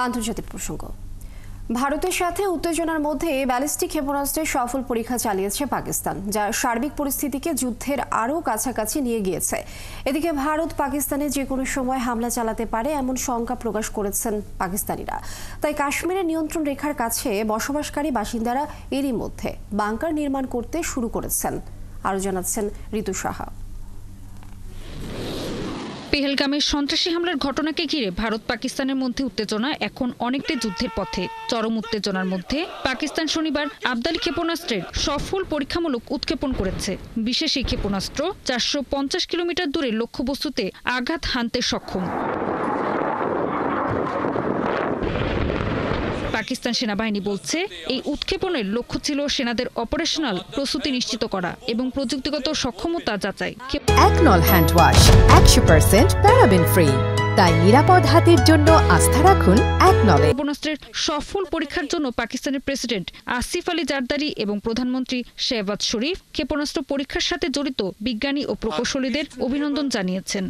আন্তর্জাতিক প্রসঙ্গ। ভারতের সাথে উত্তেজনার মধ্যে ব্যালিস্টিক ক্ষেপণাস্ত্রের সফল পরীক্ষা চালিয়েছে পাকিস্তান, যা সার্বিক পরিস্থিতিকে যুদ্ধের আরও কাছাকাছি নিয়ে গিয়েছে। এদিকে ভারত পাকিস্তানে যে কোনো সময় হামলা চালাতে পারে এমন শঙ্কা প্রকাশ করেছেন পাকিস্তানিরা। তাই কাশ্মীরের নিয়ন্ত্রণ রেখার কাছে বসবাসকারী বাসিন্দারা এরই মধ্যে বাংকার নির্মাণ করতে শুরু করেছেন। আরও জানাচ্ছেন ঋতু সাহা। পেহেলগামের সন্ত্রাসী হামলার ঘটনাকে ঘিরে ভারত পাকিস্তানের মধ্যে উত্তেজনা এখন অনেকটাই যুদ্ধের পথে। চরম উত্তেজনার মধ্যে পাকিস্তান শনিবার আবদালি ক্ষেপণাস্ত্রের সফল পরীক্ষামূলক উৎক্ষেপণ করেছে। বিশেষ এই ক্ষেপণাস্ত্র 450 কিলোমিটার দূরে লক্ষ্যবস্তুতে আঘাত হানতে সক্ষম। পাকিস্তান সেনাবাহিনী বলছে, এই উৎক্ষেপণের লক্ষ্য ছিল সেনাদের অপারেশনাল প্রস্তুতি নিশ্চিত করা এবং প্রযুক্তিগত সক্ষমতা যাচাই। একনল হ্যান্ড ওয়াশ 100% প্যারাবেন ফ্রি, তাই নিরাপদ হাতের জন্য আস্থা রাখুন একনলে। ক্ষেপণাস্ত্রের সফল পরীক্ষার জন্য পাকিস্তানের প্রেসিডেন্ট আসিফ আলী জারদারি এবং প্রধানমন্ত্রী শেহবাজ শরীফ ক্ষেপণাস্ত্র পরীক্ষার সাথে জড়িত বিজ্ঞানী ও প্রকৌশলীদের অভিনন্দন জানিয়েছেন।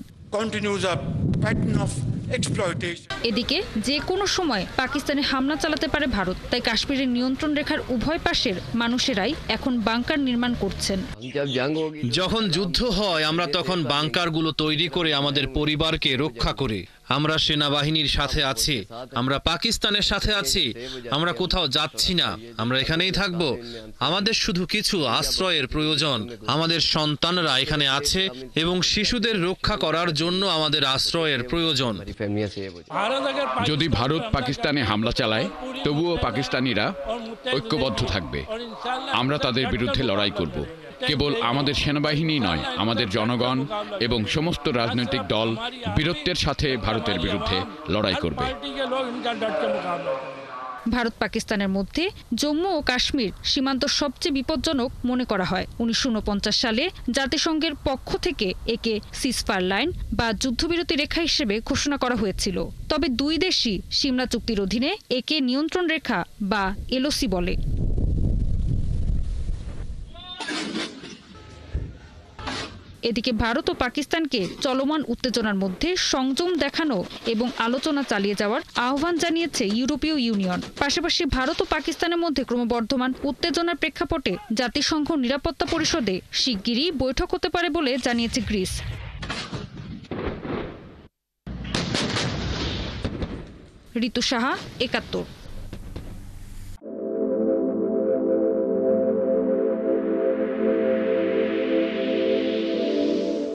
এদিকে যে কোনো সময় পাকিস্তানে হামলা চালাতে পারে ভারত, তাই কাশ্মীরের নিয়ন্ত্রণ রেখার উভয় পাশের মানুষেরাই এখন বাংকার নির্মাণ করছেন। যখন যুদ্ধ হয় আমরা তখন বাংকারগুলো তৈরি করে আমাদের পরিবারকে রক্ষা করি। আমরা সেনাবাহিনীর সাথে আছি, আমরা পাকিস্তানের সাথে আছি, আমরা কোথাও যাচ্ছি না, আমরা এখানেই থাকব। আমাদের শুধু কিছু আশ্রয়ের প্রয়োজন। আমাদের সন্তানরা এখানে আছে এবং শিশুদের রক্ষা করার জন্য আমাদের আশ্রয়ের প্রয়োজন। যদি ভারত পাকিস্তানে হামলা চালায়, তবুও পাকিস্তানিরা ঐক্যবদ্ধ থাকবে। আমরা তাদের বিরুদ্ধে লড়াই করব। কেবল আমাদের সেনাবাহিনী নয়, আমাদের জনগণ এবং সমস্ত রাজনৈতিক দল বীরত্বের সাথে ভারতের বিরুদ্ধে লড়াই করবে। ভারত পাকিস্তানের মধ্যে জম্মু ও কাশ্মীর সীমান্ত সবচেয়ে বিপজ্জনক মনে করা হয়। 1949 সালে জাতিসংঘের পক্ষ থেকে একে সিজফায়ার লাইন বা যুদ্ধবিরতি রেখা হিসেবে ঘোষণা করা হয়েছিল। তবে দুই দেশই সিমলা চুক্তির অধীনে একে নিয়ন্ত্রণ রেখা বা এলওসি বলে। এদিকে ভারত ও পাকিস্তানকে চলমান উত্তেজনার মধ্যে সংযম দেখানো এবং আলোচনা চালিয়ে যাওয়ার আহ্বান জানিয়েছে ইউরোপীয় ইউনিয়ন। পাশাপাশি ভারত ও পাকিস্তানের মধ্যে ক্রমবর্ধমান উত্তেজনার প্রেক্ষাপটে জাতিসংঘ নিরাপত্তা পরিষদে শিগগিরই বৈঠক হতে পারে বলে জানিয়েছে গ্রিস। ঋতু সাহা, ৭১।